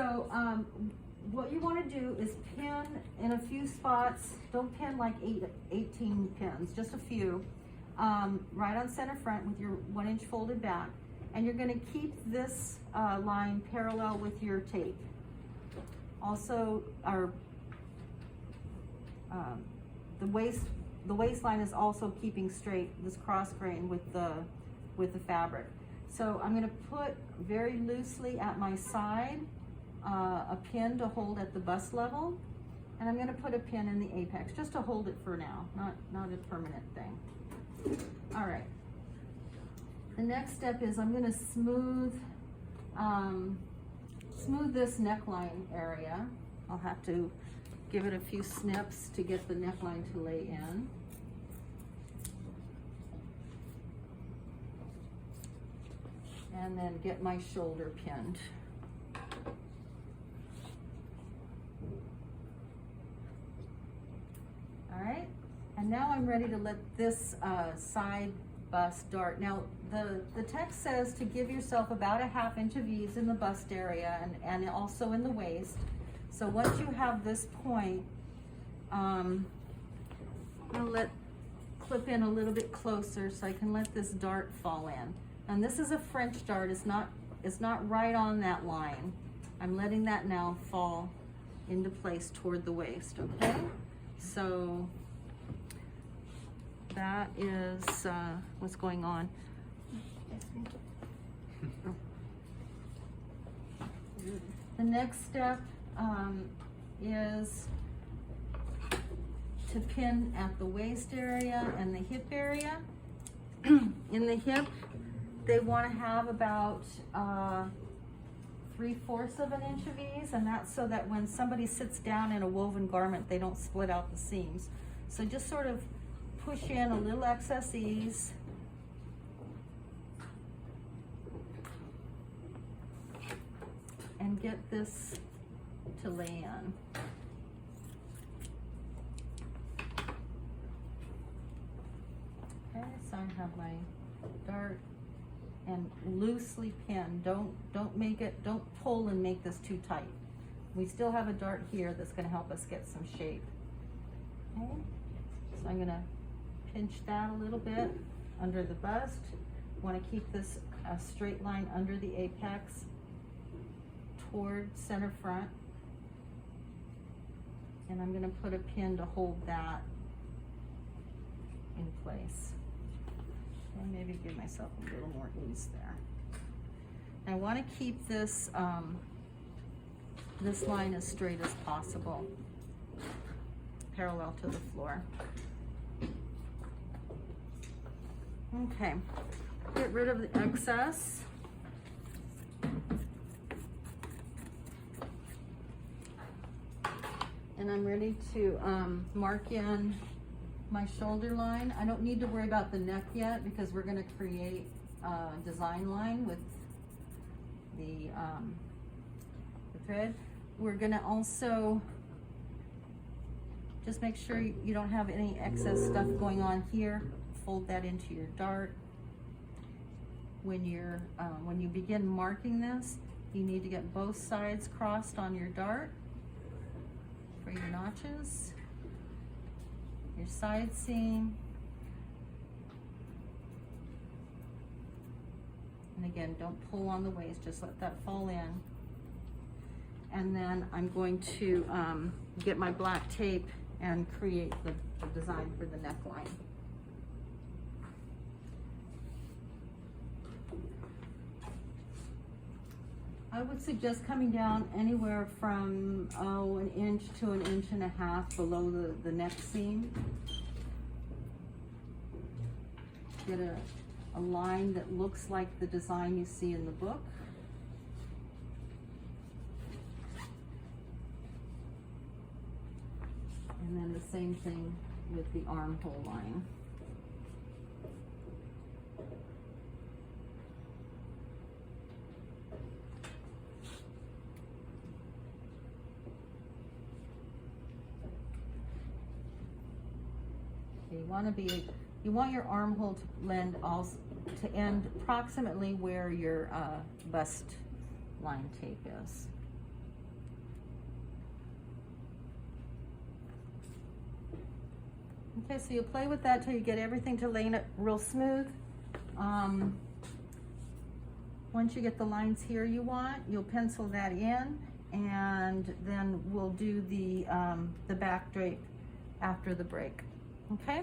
So what you want to do is pin in a few spots. Don't pin like 18 pins, just a few. Right on center front with your 1 inch folded back. And you're going to keep this line parallel with your tape. Also, the waistline is also keeping straight, this cross grain with the fabric. So I'm going to put very loosely at my side a pin to hold at the bust level, and I'm going to put a pin in the apex just to hold it for now, not a permanent thing. All right. The next step is I'm going to smooth this neckline area. I'll have to give it a few snips to get the neckline to lay in. And then get my shoulder pinned. All right, and now I'm ready to let this side bust dart. Now the text says to give yourself about a ½ inch of ease in the bust area and also in the waist. So once you have this point, I'm gonna clip in a little bit closer so I can let this dart fall in. And this is a French dart, it's not right on that line. I'm letting that now fall into place toward the waist, okay? So that is what's going on. The next step is to pin at the waist area and the hip area. In the hip, they want to have about 3/4 of an inch of ease, and that's so that when somebody sits down in a woven garment, they don't split out the seams. So just sort of push in a little excess ease. And get this to lay in. Okay, so I have my dart and loosely pin. Don't pull and make this too tight. We still have a dart here that's going to help us get some shape. Okay, so I'm going to pinch that a little bit under the bust. Want to keep this a straight line under the apex toward center front. And I'm going to put a pin to hold that in place. And maybe give myself a little more ease there. I want to keep this this line as straight as possible, parallel to the floor. Okay, get rid of the excess. And I'm ready to mark in my shoulder line. I don't need to worry about the neck yet because we're going to create a design line with the thread. We're going to also just make sure you don't have any excess stuff going on here. Fold that into your dart. When you begin marking this, you need to get both sides crossed on your dart for your notches, your side seam, and again, don't pull on the waist, just let that fall in. And then I'm going to get my black tape and create the design for the neckline. I would suggest coming down anywhere from 1 inch to 1.5 inches below the neck seam. Get a line that looks like the design you see in the book. And then the same thing with the armhole line. You want your armhole to end approximately where your bust line tape is. Okay, so you'll play with that till you get everything to lay it real smooth. Once you get the lines here you want, you'll pencil that in, and then we'll do the back drape after the break, okay?